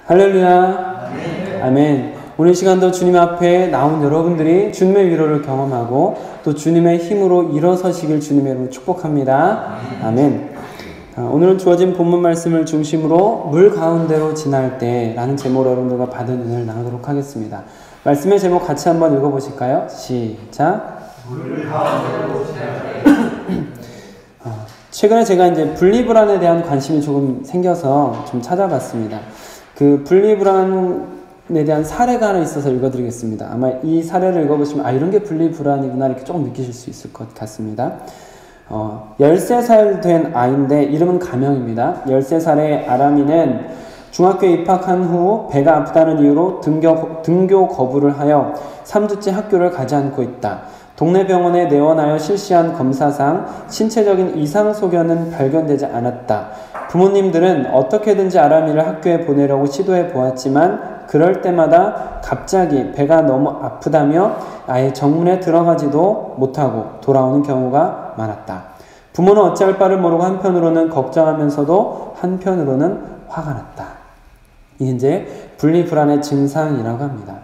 할렐루야. 아멘. 오늘 시간도 주님 앞에 나온 여러분들이 주님의 위로를 경험하고 또 주님의 힘으로 일어서시길 주님의 이름으로 축복합니다. 아멘. 오늘은 주어진 본문 말씀을 중심으로 물 가운데로 지날 때 라는 제목으로 여러분들과 받은 은혜를 나누도록 하겠습니다. 말씀의 제목 같이 한번 읽어보실까요? 시작. 물 가운데로 지날 때. 최근에 제가 이제 분리불안에 대한 관심이 조금 생겨서 좀 찾아봤습니다. 그 분리불안에 대한 사례가 하나 있어서 읽어드리겠습니다. 아마 이 사례를 읽어보시면 이런 게 분리불안이구나 이렇게 조금 느끼실 수 있을 것 같습니다. 13살 된 아이인데 이름은 가명입니다. 13살의 아람이는 중학교에 입학한 후 배가 아프다는 이유로 등교 거부를 하여 3주째 학교를 가지 않고 있다. 동네 병원에 내원하여 실시한 검사상 신체적인 이상 소견은 발견되지 않았다. 부모님들은 어떻게든지 아람이를 학교에 보내려고 시도해 보았지만 그럴 때마다 갑자기 배가 너무 아프다며 아예 정문에 들어가지도 못하고 돌아오는 경우가 많았다. 부모는 어찌할 바를 모르고 한편으로는 걱정하면서도 한편으로는 화가 났다. 이게 이제 분리불안의 증상이라고 합니다.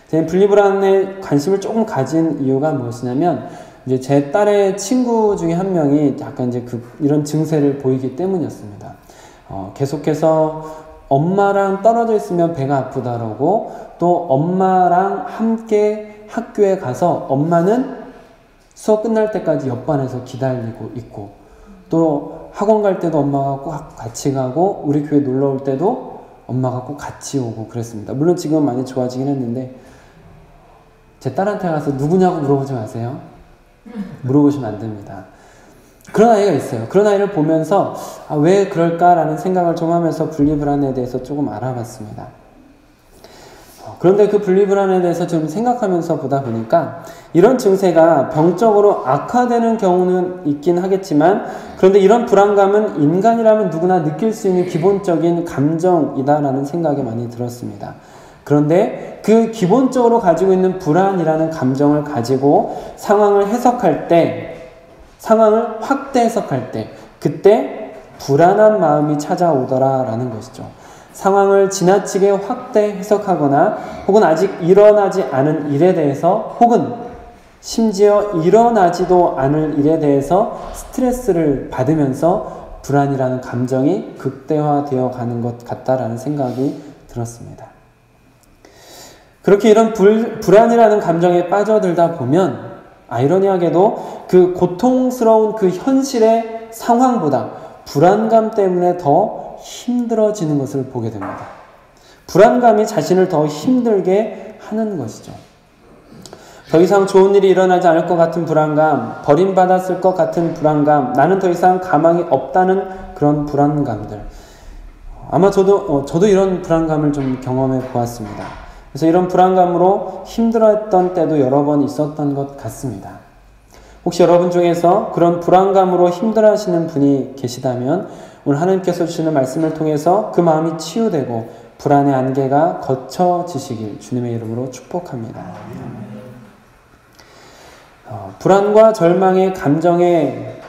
제가 분리불안에 관심을 조금 가진 이유가 무엇이냐면 이제 제 딸의 친구 중에 한 명이 약간 이제 이런 증세를 보이기 때문이었습니다. 계속해서 엄마랑 떨어져 있으면 배가 아프다라고 또 엄마랑 함께 학교에 가서 엄마는 수업 끝날 때까지 옆반에서 기다리고 있고 또 학원 갈 때도 엄마가 꼭 같이 가고 우리 교회 놀러 올 때도 엄마가 꼭 같이 오고 그랬습니다. 물론 지금은 많이 좋아지긴 했는데 제 딸한테 가서 누구냐고 물어보지 마세요. 물어보시면 안 됩니다. 그런 아이가 있어요. 그런 아이를 보면서 왜 그럴까라는 생각을 좀 하면서 분리불안에 대해서 조금 알아봤습니다. 그런데 그 분리불안에 대해서 좀 생각하면서 보다 보니까 이런 증세가 병적으로 악화되는 경우는 있긴 하겠지만 그런데 이런 불안감은 인간이라면 누구나 느낄 수 있는 기본적인 감정이다라는 생각이 많이 들었습니다. 그런데 그 기본적으로 가지고 있는 불안이라는 감정을 가지고 상황을 해석할 때 상황을 확대 해석할 때 그때 불안한 마음이 찾아오더라라는 것이죠. 상황을 지나치게 확대 해석하거나 혹은 아직 일어나지 않은 일에 대해서 혹은 심지어 일어나지도 않을 일에 대해서 스트레스를 받으면서 불안이라는 감정이 극대화되어 가는 것 같다라는 생각이 들었습니다. 그렇게 이런 불안이라는 감정에 빠져들다 보면 아이러니하게도 그 고통스러운 그 현실의 상황보다 불안감 때문에 더 힘들어지는 것을 보게 됩니다. 불안감이 자신을 더 힘들게 하는 것이죠. 더 이상 좋은 일이 일어나지 않을 것 같은 불안감, 버림받았을 것 같은 불안감, 나는 더 이상 가망이 없다는 그런 불안감들. 아마 저도 이런 불안감을 좀 경험해 보았습니다. 그래서 이런 불안감으로 힘들어했던 때도 여러 번 있었던 것 같습니다. 혹시 여러분 중에서 그런 불안감으로 힘들어하시는 분이 계시다면 오늘 하나님께서 주시는 말씀을 통해서 그 마음이 치유되고 불안의 안개가 거쳐지시길 주님의 이름으로 축복합니다. 불안과 절망의 감정에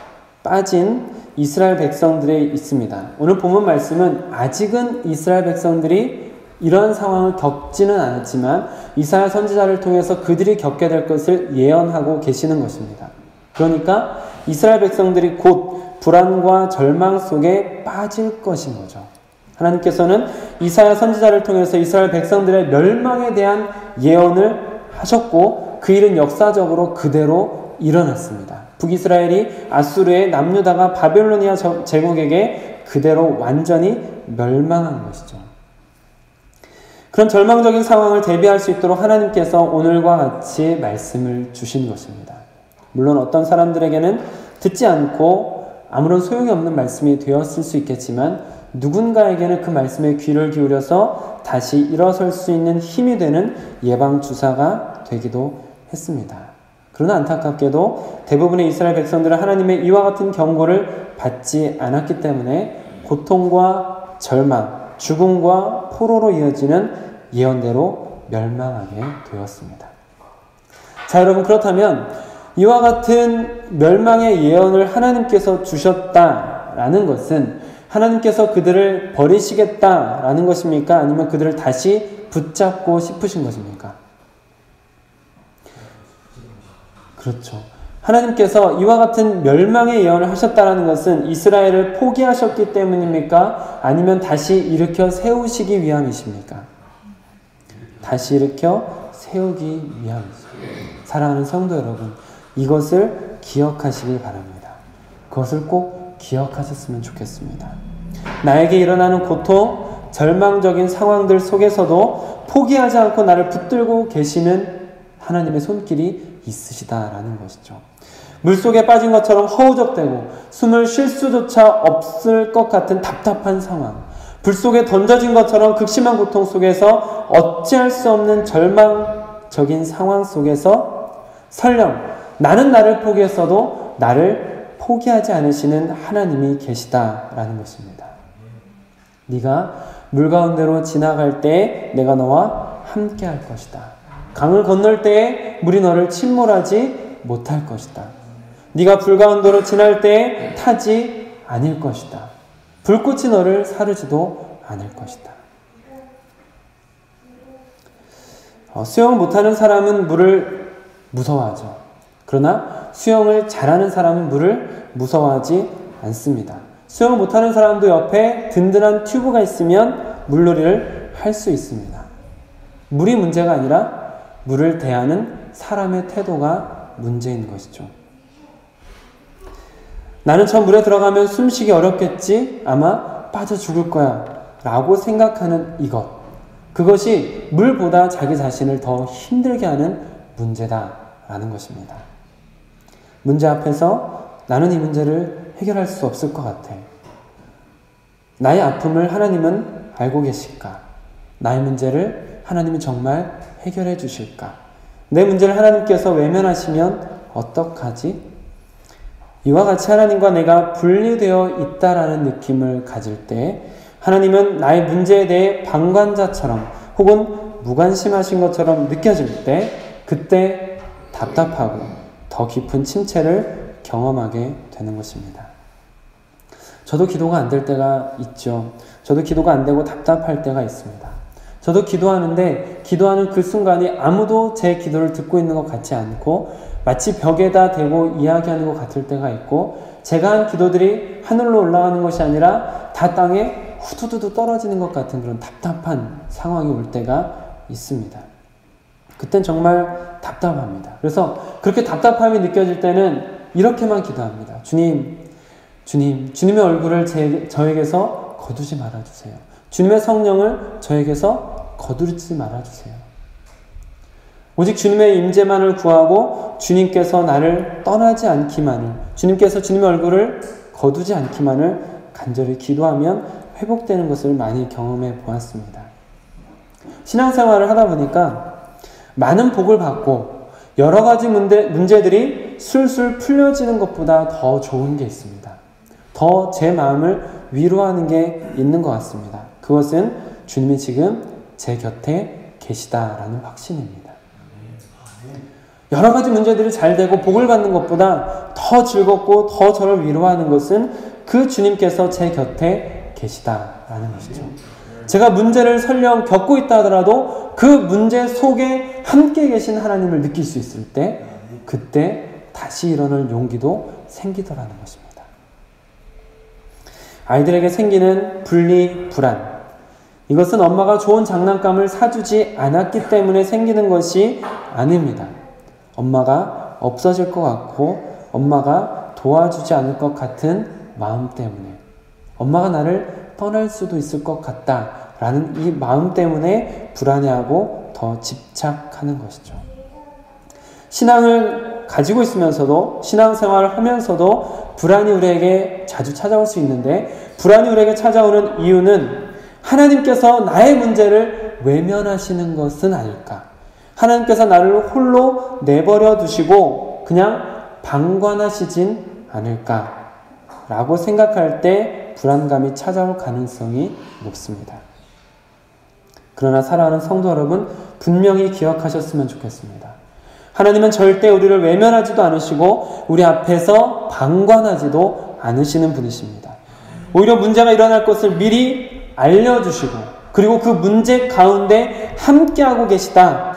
빠진 이스라엘 백성들이 있습니다. 오늘 본문 말씀은 아직은 이스라엘 백성들이 이러한 상황을 겪지는 않았지만 이사야 선지자를 통해서 그들이 겪게 될 것을 예언하고 계시는 것입니다. 그러니까 이스라엘 백성들이 곧 불안과 절망 속에 빠질 것인 거죠. 하나님께서는 이사야 선지자를 통해서 이스라엘 백성들의 멸망에 대한 예언을 하셨고 그 일은 역사적으로 그대로 일어났습니다. 북이스라엘이 아수르의 남유다가 바벨로니아 제국에게 그대로 완전히 멸망한 것이죠. 그런 절망적인 상황을 대비할 수 있도록 하나님께서 오늘과 같이 말씀을 주신 것입니다. 물론 어떤 사람들에게는 듣지 않고 아무런 소용이 없는 말씀이 되었을 수 있겠지만 누군가에게는 그 말씀에 귀를 기울여서 다시 일어설 수 있는 힘이 되는 예방주사가 되기도 했습니다. 그러나 안타깝게도 대부분의 이스라엘 백성들은 하나님의 이와 같은 경고를 받지 않았기 때문에 고통과 절망, 죽음과 포로로 이어지는 예언대로 멸망하게 되었습니다. 자, 여러분, 그렇다면 이와 같은 멸망의 예언을 하나님께서 주셨다라는 것은 하나님께서 그들을 버리시겠다라는 것입니까? 아니면 그들을 다시 붙잡고 싶으신 것입니까? 그렇죠. 하나님께서 이와 같은 멸망의 예언을 하셨다는 것은 이스라엘을 포기하셨기 때문입니까? 아니면 다시 일으켜 세우시기 위함이십니까? 다시 일으켜 세우기 위함이죠. 사랑하는 성도 여러분, 이것을 기억하시길 바랍니다. 그것을 꼭 기억하셨으면 좋겠습니다. 나에게 일어나는 고통, 절망적인 상황들 속에서도 포기하지 않고 나를 붙들고 계시는 하나님의 손길이 있으시다라는 것이죠. 물속에 빠진 것처럼 허우적대고 숨을 쉴 수조차 없을 것 같은 답답한 상황, 불 속에 던져진 것처럼 극심한 고통 속에서 어찌할 수 없는 절망적인 상황 속에서 설령 나는 나를 포기했어도 나를 포기하지 않으시는 하나님이 계시다라는 것입니다. 네가 물 가운데로 지나갈 때에 내가 너와 함께 할 것이다. 강을 건널 때에 물이 너를 침몰하지 못할 것이다. 네가 불 가운데로 지날 때에 타지 않을 것이다. 불꽃이 너를 사르지도 않을 것이다. 수영을 못하는 사람은 물을 무서워하죠. 그러나 수영을 잘하는 사람은 물을 무서워하지 않습니다. 수영을 못하는 사람도 옆에 든든한 튜브가 있으면 물놀이를 할 수 있습니다. 물이 문제가 아니라 물을 대하는 사람의 태도가 문제인 것이죠. 나는 저 물에 들어가면 숨쉬기 어렵겠지? 아마 빠져 죽을 거야 라고 생각하는 이것, 그것이 물보다 자기 자신을 더 힘들게 하는 문제다라는 것입니다. 문제 앞에서 나는 이 문제를 해결할 수 없을 것 같아. 나의 아픔을 하나님은 알고 계실까? 나의 문제를 하나님은 정말 해결해 주실까? 내 문제를 하나님께서 외면하시면 어떡하지? 이와 같이 하나님과 내가 분리되어 있다라는 느낌을 가질 때 하나님은 나의 문제에 대해 방관자처럼 혹은 무관심하신 것처럼 느껴질 때 그때 답답하고 더 깊은 침체를 경험하게 되는 것입니다. 저도 기도가 안 될 때가 있죠. 저도 기도가 안 되고 답답할 때가 있습니다. 저도 기도하는데 기도하는 그 순간이 아무도 제 기도를 듣고 있는 것 같지 않고 마치 벽에다 대고 이야기하는 것 같을 때가 있고 제가 한 기도들이 하늘로 올라가는 것이 아니라 다 땅에 후두두두 떨어지는 것 같은 그런 답답한 상황이 올 때가 있습니다. 그땐 정말 답답합니다. 그래서 그렇게 답답함이 느껴질 때는 이렇게만 기도합니다. 주님의 얼굴을 저에게서 거두지 말아주세요. 주님의 성령을 저에게서 거두지 말아주세요. 오직 주님의 임재만을 구하고 주님께서 나를 떠나지 않기만을, 주님께서 주님의 얼굴을 거두지 않기만을 간절히 기도하면 회복되는 것을 많이 경험해 보았습니다. 신앙생활을 하다 보니까 많은 복을 받고 여러 가지 문제들이 술술 풀려지는 것보다 더 좋은 게 있습니다. 더 제 마음을 위로하는 게 있는 것 같습니다. 그것은 주님이 지금 제 곁에 계시다라는 확신입니다. 여러 가지 문제들이 잘 되고 복을 받는 것보다 더 즐겁고 더 저를 위로하는 것은 그 주님께서 제 곁에 계시다라는 것이죠. 제가 문제를 설령 겪고 있다 하더라도 그 문제 속에 함께 계신 하나님을 느낄 수 있을 때 그때 다시 일어날 용기도 생기더라는 것입니다. 아이들에게 생기는 분리 불안, 이것은 엄마가 좋은 장난감을 사주지 않았기 때문에 생기는 것이 아닙니다. 엄마가 없어질 것 같고 엄마가 도와주지 않을 것 같은 마음 때문에, 엄마가 나를 떠날 수도 있을 것 같다라는 이 마음 때문에 불안해하고 더 집착하는 것이죠. 신앙을 가지고 있으면서도, 신앙생활을 하면서도 불안이 우리에게 자주 찾아올 수 있는데, 불안이 우리에게 찾아오는 이유는 하나님께서 나의 문제를 외면하시는 것은 아닐까? 하나님께서 나를 홀로 내버려 두시고 그냥 방관하시진 않을까? 라고 생각할 때 불안감이 찾아올 가능성이 높습니다. 그러나 사랑하는 성도 여러분, 분명히 기억하셨으면 좋겠습니다. 하나님은 절대 우리를 외면하지도 않으시고 우리 앞에서 방관하지도 않으시는 분이십니다. 오히려 문제가 일어날 것을 미리 알려주시고, 그리고 그 문제 가운데 함께하고 계시다.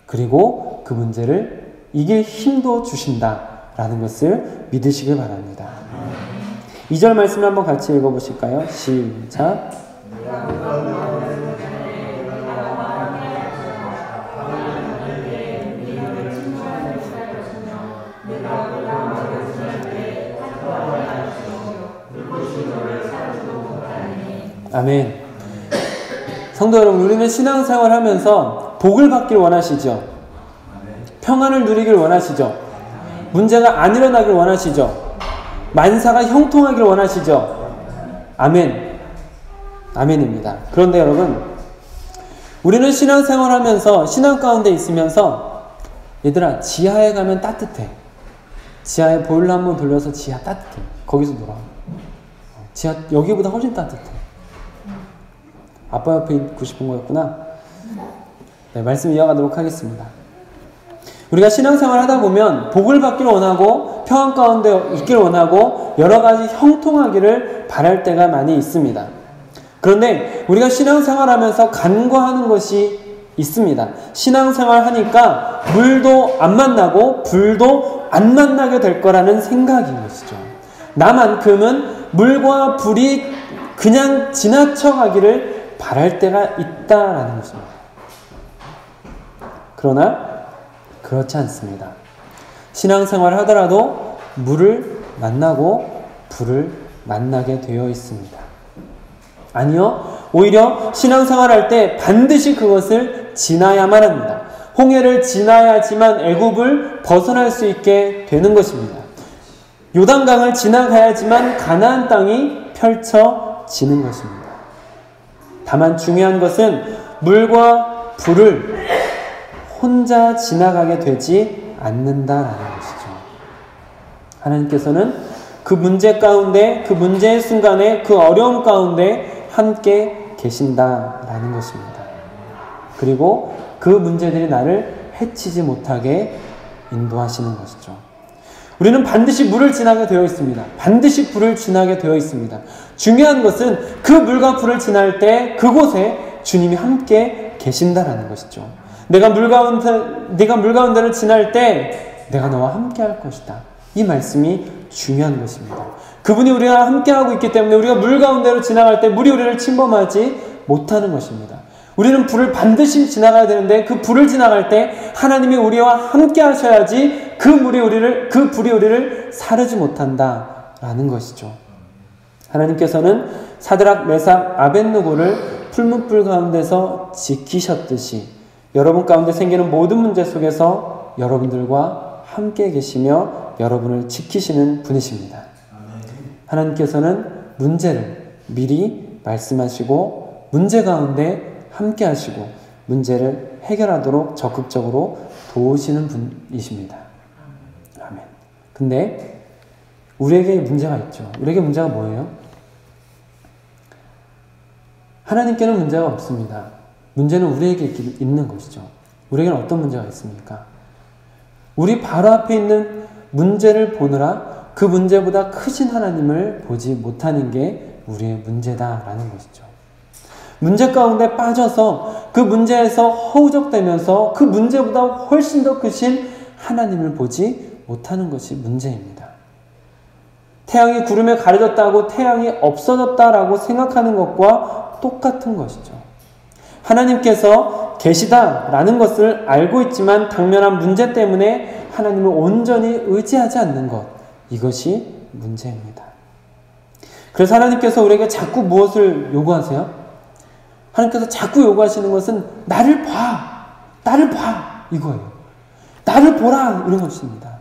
그리고 그 문제를 이길 힘도 주신다라는 것을 믿으시길 바랍니다. 2절 말씀을 한번 같이 읽어보실까요? 시작. 아멘. 성도 여러분, 우리는 신앙생활 하면서 복을 받길 원하시죠? 평안을 누리길 원하시죠? 문제가 안 일어나길 원하시죠? 만사가 형통하길 원하시죠? 아멘. 아멘입니다. 그런데 여러분, 우리는 신앙생활 하면서 신앙 가운데 있으면서 얘들아, 지하에 가면 따뜻해. 지하에 보일러 한번 돌려서 지하 따뜻해. 거기서 놀아. 지하 여기보다 훨씬 따뜻해. 아빠 옆에 있고 싶은 거였구나. 네, 말씀 이어가도록 하겠습니다. 우리가 신앙생활 하다 보면 복을 받기를 원하고 평안 가운데 있기를 원하고 여러 가지 형통하기를 바랄 때가 많이 있습니다. 그런데 우리가 신앙생활 하면서 간과하는 것이 있습니다. 신앙생활 하니까 물도 안 만나고 불도 안 만나게 될 거라는 생각인 것이죠. 나만큼은 물과 불이 그냥 지나쳐가기를 바랄 때가 있다라는 것입니다. 그러나 그렇지 않습니다. 신앙생활을 하더라도 물을 만나고 불을 만나게 되어 있습니다. 아니요, 오히려 신앙생활 할 때 반드시 그것을 지나야만 합니다. 홍해를 지나야지만 애굽을 벗어날 수 있게 되는 것입니다. 요단강을 지나가야지만 가나안 땅이 펼쳐지는 것입니다. 다만 중요한 것은 물과 불을 혼자 지나가게 되지 않는다라는 것이죠. 하나님께서는 그 문제 가운데, 그 문제의 순간에, 그 어려움 가운데 함께 계신다라는 것입니다. 그리고 그 문제들이 나를 해치지 못하게 인도하시는 것이죠. 우리는 반드시 물을 지나게 되어 있습니다. 반드시 불을 지나게 되어 있습니다. 중요한 것은 그 물과 불을 지날 때 그곳에 주님이 함께 계신다라는 것이죠. 네가 물 가운데를 지날 때 내가 너와 함께 할 것이다. 이 말씀이 중요한 것입니다. 그분이 우리와 함께하고 있기 때문에 우리가 물 가운데로 지나갈 때 물이 우리를 침범하지 못하는 것입니다. 우리는 불을 반드시 지나가야 되는데 그 불을 지나갈 때 하나님이 우리와 함께 하셔야지 그 불이 우리를 사르지 못한다라는 것이죠. 하나님께서는 사드락, 메삭, 아벳느고를 풀무불 가운데서 지키셨듯이 여러분 가운데 생기는 모든 문제 속에서 여러분들과 함께 계시며 여러분을 지키시는 분이십니다. 하나님께서는 문제를 미리 말씀하시고 문제 가운데 함께 하시고 문제를 해결하도록 적극적으로 도우시는 분이십니다. 아멘. 근데 우리에게 문제가 있죠. 우리에게 문제가 뭐예요? 하나님께는 문제가 없습니다. 문제는 우리에게 있는 것이죠. 우리에게는 어떤 문제가 있습니까? 우리 바로 앞에 있는 문제를 보느라 그 문제보다 크신 하나님을 보지 못하는 게 우리의 문제다라는 것이죠. 문제 가운데 빠져서 그 문제에서 허우적대면서 그 문제보다 훨씬 더 크신 하나님을 보지 못하는 것이 문제입니다. 태양이 구름에 가려졌다고 태양이 없어졌다라고 생각하는 것과 똑같은 것이죠. 하나님께서 계시다라는 것을 알고 있지만 당면한 문제 때문에 하나님을 온전히 의지하지 않는 것, 이것이 문제입니다. 그래서 하나님께서 우리에게 자꾸 무엇을 요구하세요? 하나님께서 자꾸 요구하시는 것은 나를 봐! 나를 봐! 이거예요. 나를 보라! 이런 것입니다.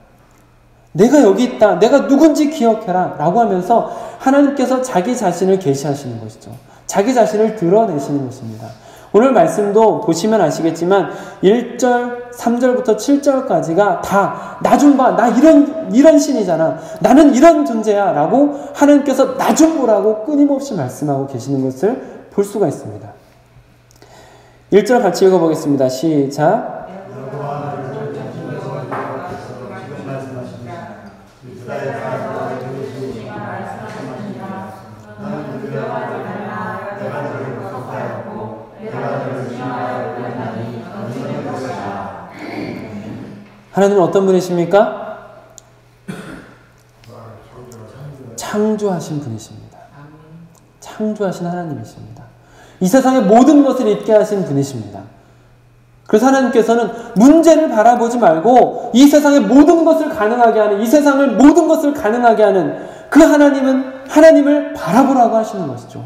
내가 여기 있다. 내가 누군지 기억해라. 라고 하면서 하나님께서 자기 자신을 계시하시는 것이죠. 자기 자신을 드러내시는 것입니다. 오늘 말씀도 보시면 아시겠지만 1절, 3절부터 7절까지가 다 나 좀 봐. 나 이런 신이잖아. 나는 이런 존재야. 라고 하나님께서 나 좀 보라고 끊임없이 말씀하고 계시는 것을 볼 수가 있습니다. 1절 같이 읽어보겠습니다. 시작. 하나님은 어떤 분이십니까? 창조하신 분이십니다. 창조하신 하나님이십니다. 이 세상의 모든 것을 있게 하신 분이십니다. 그래서 하나님께서는 문제를 바라보지 말고 이 세상의 모든 것을 가능하게 하는, 이 세상을 모든 것을 가능하게 하는 그 하나님을 바라보라고 하시는 것이죠.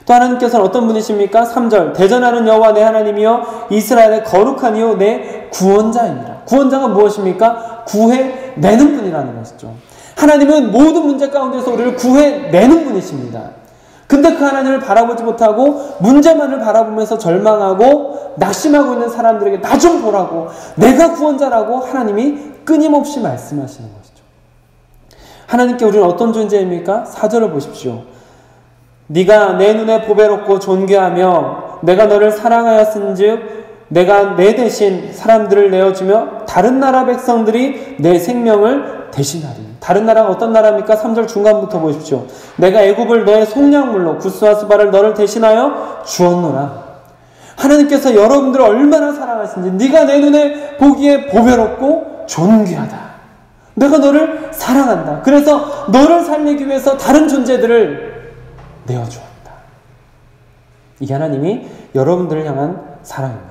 또 하나님께서는 어떤 분이십니까? 3절, 대전하는 여호와 내 하나님이여 이스라엘의 거룩한 이요 내 구원자입니다. 구원자가 무엇입니까? 구해내는 분이라는 것이죠. 하나님은 모든 문제 가운데서 우리를 구해내는 분이십니다. 근데 그 하나님을 바라보지 못하고 문제만을 바라보면서 절망하고 낙심하고 있는 사람들에게 나 좀 보라고, 내가 구원자라고 하나님이 끊임없이 말씀하시는 것이죠. 하나님께 우리는 어떤 존재입니까? 4절을 보십시오. 네가 내 눈에 보배롭고 존귀하며 내가 너를 사랑하였은즉 내가 내 대신 사람들을 내어주며 다른 나라 백성들이 내 생명을 대신하리니. 다른 나라가 어떤 나라입니까? 3절 중간부터 보십시오. 내가 애굽을 너의 속량물로 구스와 스바를 너를 대신하여 주었노라. 하나님께서 여러분들을 얼마나 사랑하신지, 네가 내 눈에 보기에 보배롭고 존귀하다. 내가 너를 사랑한다. 그래서 너를 살리기 위해서 다른 존재들을 내어주었다. 이게 하나님이 여러분들을 향한 사랑입니다.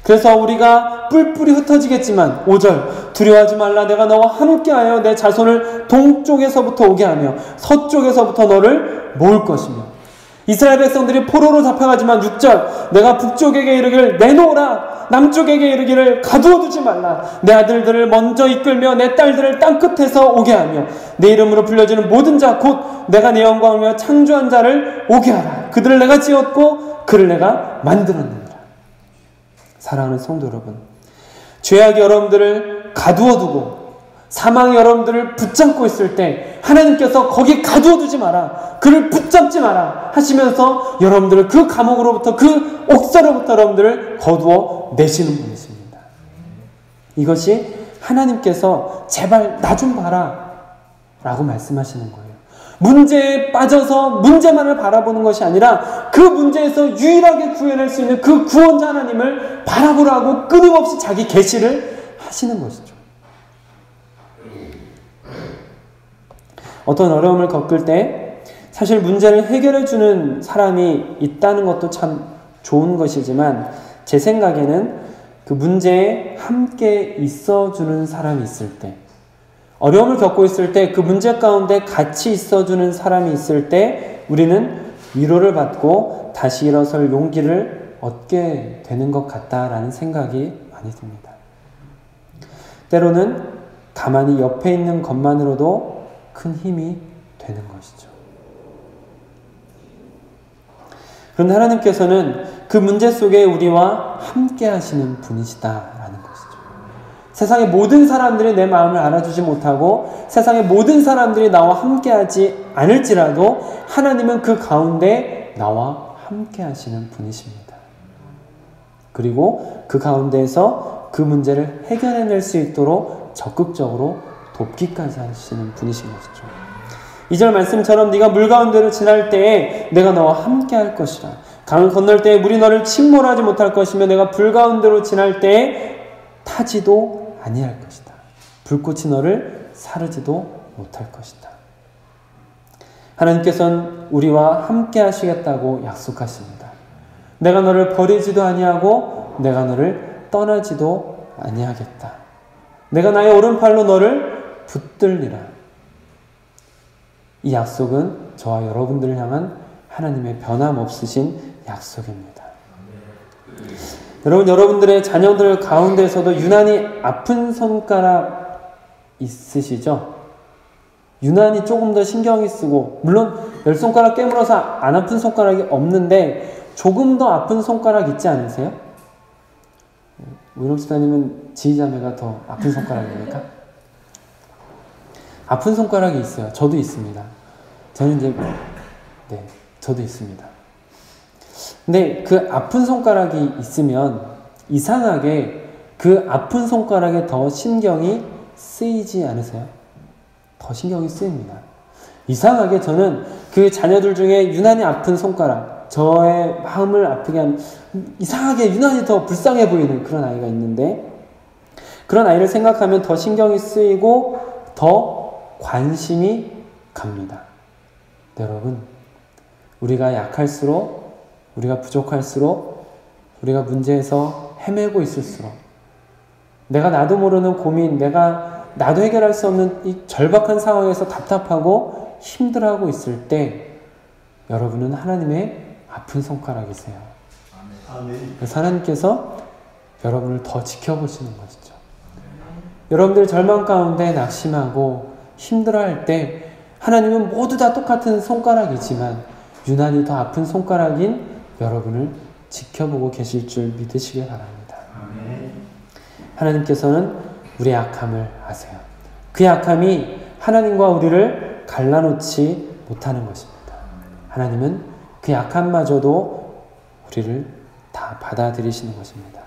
그래서 우리가 뿔뿔이 흩어지겠지만 5절, 두려워하지 말라. 내가 너와 함께하여 내 자손을 동쪽에서부터 오게 하며 서쪽에서부터 너를 모을 것이며. 이스라엘 백성들이 포로로 잡혀가지만 6절, 내가 북쪽에게 이르기를 내놓으라. 남쪽에게 이르기를 가두어두지 말라. 내 아들들을 먼저 이끌며 내 딸들을 땅끝에서 오게 하며 내 이름으로 불려지는 모든 자 곧 내가 내 영광이며 창조한 자를 오게 하라. 그들을 내가 지었고 그를 내가 만들었느니라. 사랑하는 성도 여러분, 죄악이 여러분들을 가두어두고 사망이 여러분들을 붙잡고 있을 때 하나님께서 거기 가두어두지 마라, 그를 붙잡지 마라 하시면서 여러분들을 그 감옥으로부터, 그 옥사로부터 여러분들을 거두어 내시는 분이십니다. 이것이 하나님께서 제발 나 좀 봐라 라고 말씀하시는 거예요. 문제에 빠져서 문제만을 바라보는 것이 아니라 그 문제에서 유일하게 구해낼 수 있는 그 구원자 하나님을 바라보라고 끊임없이 자기 계시를 하시는 것이죠. 어떤 어려움을 겪을 때 사실 문제를 해결해 주는 사람이 있다는 것도 참 좋은 것이지만, 제 생각에는 그 문제에 함께 있어주는 사람이 있을 때, 어려움을 겪고 있을 때 그 문제 가운데 같이 있어주는 사람이 있을 때 우리는 위로를 받고 다시 일어설 용기를 얻게 되는 것 같다라는 생각이 많이 듭니다. 때로는 가만히 옆에 있는 것만으로도 큰 힘이 되는 것이죠. 그런데 하나님께서는 그 문제 속에 우리와 함께 하시는 분이시다라는 것이죠. 세상의 모든 사람들이 내 마음을 알아주지 못하고 세상의 모든 사람들이 나와 함께하지 않을지라도 하나님은 그 가운데 나와 함께 하시는 분이십니다. 그리고 그 가운데에서 그 문제를 해결해낼 수 있도록 적극적으로 돕기까지 하시는 분이신 것이죠. 2절 말씀처럼 네가 물 가운데로 지날 때에 내가 너와 함께 할 것이라. 강을 건널 때에 물이 너를 침몰하지 못할 것이며 내가 불 가운데로 지날 때에 타지도 아니할 것이다. 불꽃이 너를 사르지도 못할 것이다. 하나님께서는 우리와 함께 하시겠다고 약속하십니다. 내가 너를 버리지도 아니하고 내가 너를 떠나지도 아니하겠다. 내가 나의 오른팔로 너를 붙들리라. 이 약속은 저와 여러분들을 향한 하나님의 변함없으신 약속입니다. 여러분, 여러분들의 자녀들 가운데서도 유난히 아픈 손가락 있으시죠? 유난히 조금 더 신경이 쓰고, 물론 10손가락 깨물어서 안 아픈 손가락이 없는데 조금 더 아픈 손가락 있지 않으세요? 우영 집사님은 지휘자매가 더 아픈 손가락입니까? 아픈 손가락이 있어요. 저도 있습니다. 저는 이제 저도 있습니다. 근데 그 아픈 손가락이 있으면 이상하게 그 아픈 손가락에 더 신경이 쓰이지 않으세요? 더 신경이 쓰입니다. 이상하게 저는 그 자녀들 중에 유난히 아픈 손가락, 저의 마음을 아프게 하는, 이상하게 유난히 더 불쌍해 보이는 그런 아이가 있는데, 그런 아이를 생각하면 더 신경이 쓰이고 더 관심이 갑니다. 여러분, 우리가 약할수록, 우리가 부족할수록, 우리가 문제에서 헤매고 있을수록, 내가 나도 모르는 고민, 나도 해결할 수 없는 이 절박한 상황에서 답답하고 힘들어하고 있을 때 여러분은 하나님의 아픈 손가락이세요. 그래서 하나님께서 여러분을 더 지켜보시는 것이죠. 여러분들 절망 가운데 낙심하고 힘들어할 때 하나님은 모두 다 똑같은 손가락이지만 유난히 더 아픈 손가락인 여러분을 지켜보고 계실 줄 믿으시길 바랍니다. 하나님께서는 우리의 약함을 아세요. 그 약함이 하나님과 우리를 갈라놓지 못하는 것입니다. 하나님은 그 약함마저도 우리를 다 받아들이시는 것입니다.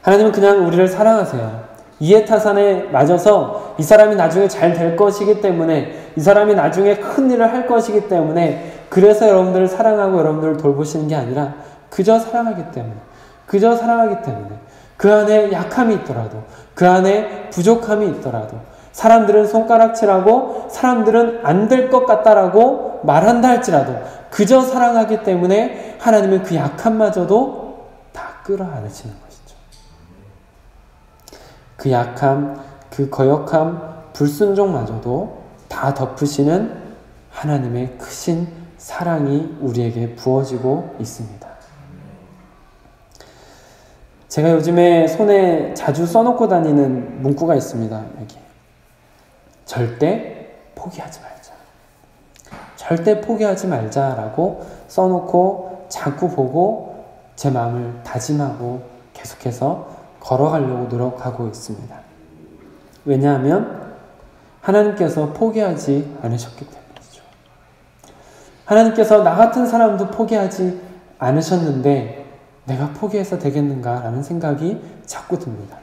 하나님은 그냥 우리를 사랑하세요. 이해타산에 맞아서 이 사람이 나중에 잘 될 것이기 때문에, 이 사람이 나중에 큰 일을 할 것이기 때문에, 그래서 여러분들을 사랑하고 여러분들을 돌보시는 게 아니라 그저 사랑하기 때문에 그 안에 약함이 있더라도, 그 안에 부족함이 있더라도, 사람들은 손가락질하고 사람들은 안 될 것 같다라고 말한다 할지라도 그저 사랑하기 때문에 하나님은 그 약함마저도 다 끌어안으시는 것이죠. 그 약함, 그 거역함, 불순종마저도 다 덮으시는 하나님의 크신 사랑이 우리에게 부어지고 있습니다. 제가 요즘에 손에 자주 써놓고 다니는 문구가 있습니다. 여기. 절대 포기하지 말자. 절대 포기하지 말자라고 써놓고 자꾸 보고 제 마음을 다짐하고 계속해서 걸어가려고 노력하고 있습니다. 왜냐하면 하나님께서 포기하지 않으셨기 때문이죠. 하나님께서 나 같은 사람도 포기하지 않으셨는데 내가 포기해서 되겠는가라는 생각이 자꾸 듭니다.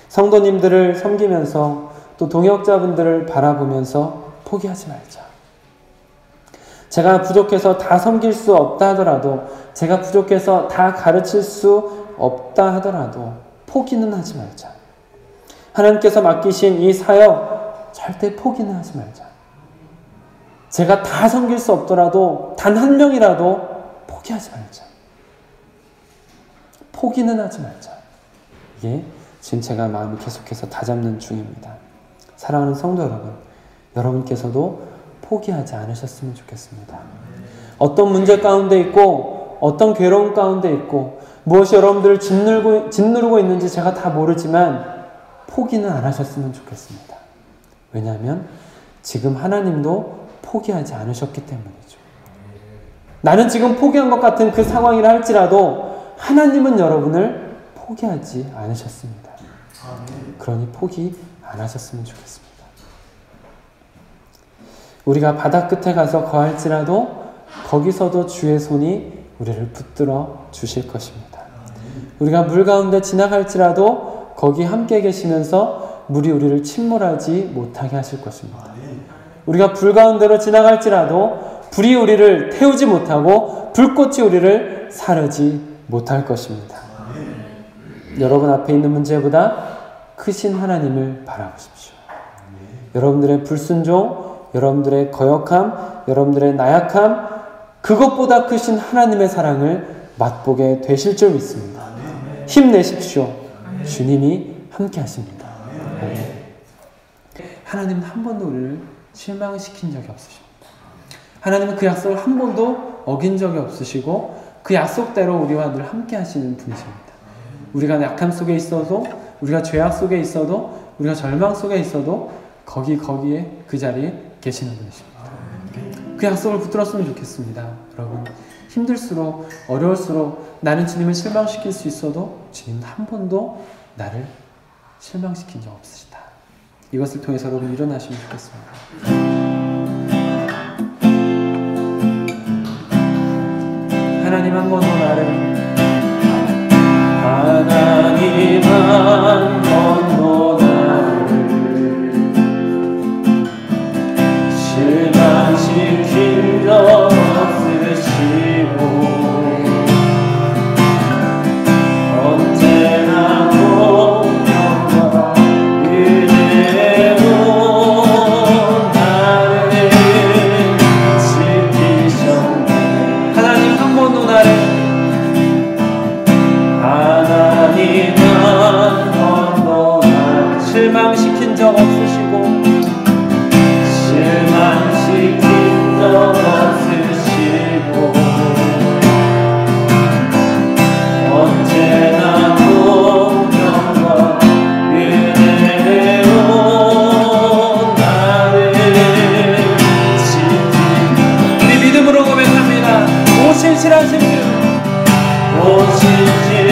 성도님들을 섬기면서 또 동역자분들을 바라보면서 포기하지 말자. 제가 부족해서 다 섬길 수 없다 하더라도, 제가 부족해서 다 가르칠 수 없다 하더라도 포기는 하지 말자. 하나님께서 맡기신 이 사역 절대 포기는 하지 말자. 제가 다 섬길 수 없더라도 단 한 명이라도 포기하지 말자. 포기는 하지 말자. 이게 지금 제가 마음을 계속해서 다잡는 중입니다. 사랑하는 성도 여러분, 여러분께서도 포기하지 않으셨으면 좋겠습니다. 어떤 문제 가운데 있고 어떤 괴로움 가운데 있고 무엇이 여러분들을 짓누르고 있는지 제가 다 모르지만 포기는 안 하셨으면 좋겠습니다. 왜냐하면 지금 하나님도 포기하지 않으셨기 때문이죠. 나는 지금 포기한 것 같은 그 상황이라 할지라도 하나님은 여러분을 포기하지 않으셨습니다. 그러니 포기 안 하셨으면 좋겠습니다. 우리가 바다 끝에 가서 거할지라도 거기서도 주의 손이 우리를 붙들어 주실 것입니다. 우리가 물 가운데 지나갈지라도 거기 함께 계시면서 물이 우리를 침몰하지 못하게 하실 것입니다. 우리가 불 가운데로 지나갈지라도 불이 우리를 태우지 못하고 불꽃이 우리를 사르지 못할 것입니다. 여러분 앞에 있는 문제보다 크신 하나님을 바라보십시오. 여러분들의 불순종, 여러분들의 거역함, 여러분들의 나약함, 그것보다 크신 하나님의 사랑을 맛보게 되실 줄 믿습니다. 힘내십시오. 주님이 함께 하십니다. 하나님은 한 번도 우리를 실망시킨 적이 없으십니다. 하나님은 그 약속을 한 번도 어긴 적이 없으시고 그 약속대로 우리와 늘 함께 하시는 분이십니다. 우리가 약함 속에 있어도, 우리가 죄악 속에 있어도, 우리가 절망 속에 있어도 거기에 그 자리에 계시는 분이십니다. 그 약속을 붙들었으면 좋겠습니다. 여러분, 힘들수록 어려울수록 나는 주님을 실망시킬 수 있어도 주님은 한 번도 나를 실망시킨 적 없으시다. 이것을 통해서 여러분 일어나시면 좋겠습니다. 하나님 한 번도 나를, 하나님 한 번도 나를 실망시킨 적 없으시고 언제나 신실하신 주, 오 신실하신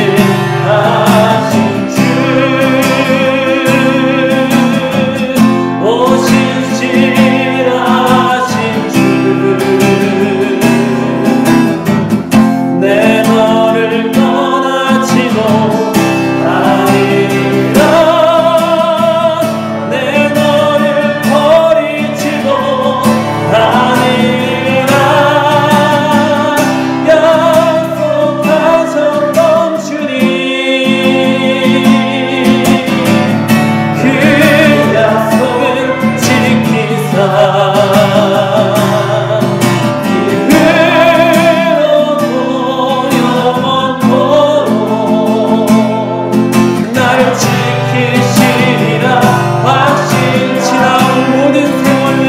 주, 오 신실하신 주, 내 너를 떠나지도 아니라 내 너를 버리지도 아니라 약속하셨던 주님, 그 약속을 지키사 나를 지키시리라 확신. 지나온 모든 세월은,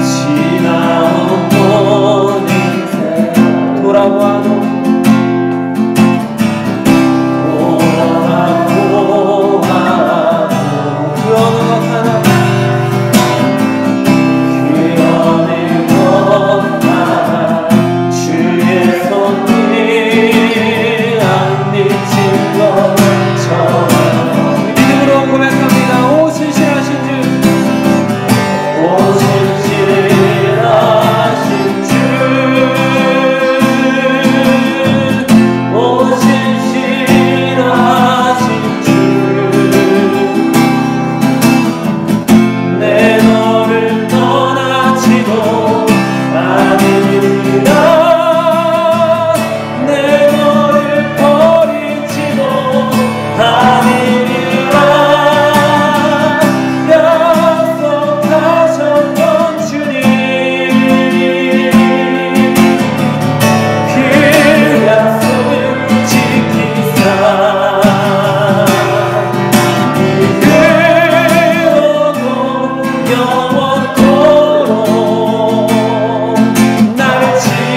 지나온 모든 세월 돌아보아도 그 어느 것 하나, 그 어느 것 하나 주의 손길 안 미친 것처럼 믿음으로 고백합니다. 오 신실하신 주, 오 신실하신 주, 오 신실하신 주, 내 너를 떠나지도 아니라 내 너를 버리지도 아니라 약속하셨던 주님, 그 약속을 지키사 이후로도 영원토록 나를 지키시리라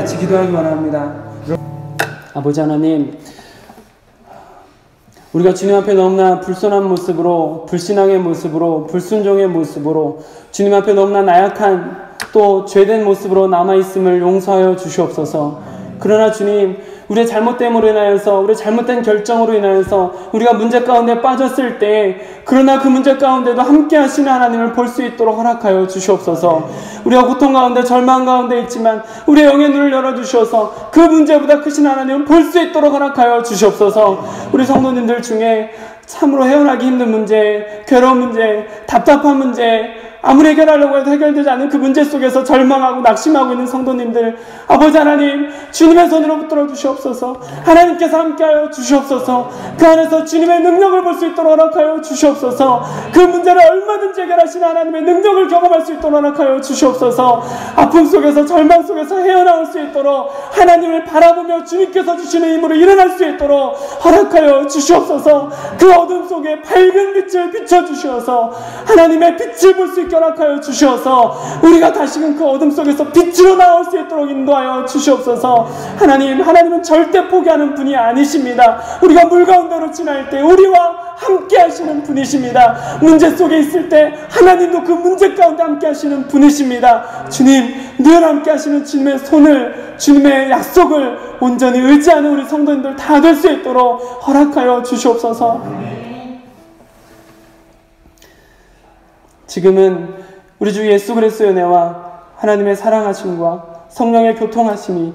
같이 기도하기 원합니다. 아버지 하나님, 우리가 주님 앞에 너무나 불손한 모습으로, 불신앙의 모습으로, 불순종의 모습으로, 주님 앞에 너무나 나약한 또 죄된 모습으로 남아있음을 용서하여 주시옵소서. 그러나 주님, 우리의 잘못됨으로 인하여서, 우리의 잘못된 결정으로 인하여서 우리가 문제 가운데 빠졌을 때, 그러나 그 문제 가운데도 함께 하시는 하나님을 볼 수 있도록 허락하여 주시옵소서. 우리가 고통 가운데, 절망 가운데 있지만 우리의 영의 눈을 열어주셔서 그 문제보다 크신 하나님을 볼 수 있도록 허락하여 주시옵소서. 우리 성도님들 중에 참으로 헤어나기 힘든 문제, 괴로운 문제, 답답한 문제, 아무리 해결하려고 해도 해결되지 않는 그 문제 속에서 절망하고 낙심하고 있는 성도님들, 아버지 하나님, 주님의 손으로 붙들어 주시옵소서. 하나님께서 함께하여 주시옵소서. 그 안에서 주님의 능력을 볼 수 있도록 허락하여 주시옵소서. 그 문제를 얼마든지 해결하시는 하나님의 능력을 경험할 수 있도록 허락하여 주시옵소서. 아픔 속에서, 절망 속에서 헤어나올 수 있도록 하나님을 바라보며 주님께서 주시는 힘으로 일어날 수 있도록 허락하여 주시옵소서. 그 어둠 속에 밝은 빛을 비춰주셔서 하나님의 빛을 볼 수 있게 허락하여 주시어서 우리가 다시금 그 어둠 속에서 빛으로 나올 수 있도록 인도하여 주시옵소서. 하나님은 절대 포기하는 분이 아니십니다. 우리가 물 가운데로 지날 때 우리와 함께 하시는 분이십니다. 문제 속에 있을 때 하나님도 그 문제 가운데 함께 하시는 분이십니다. 주님, 늘 함께 하시는 주님의 손을, 주님의 약속을 온전히 의지하는 우리 성도님들 다 될 수 있도록 허락하여 주시옵소서. 지금은 우리 주 예수 그리스도의 은혜와 하나님의 사랑하심과 성령의 교통하심이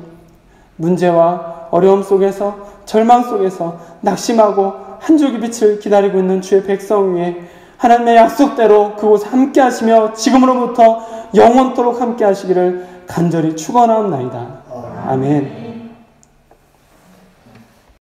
문제와 어려움 속에서, 절망 속에서 낙심하고 한 줄기 빛을 기다리고 있는 주의 백성 위에 하나님의 약속대로 그곳에 함께 하시며 지금으로부터 영원토록 함께 하시기를 간절히 축원하옵나이다. 아멘.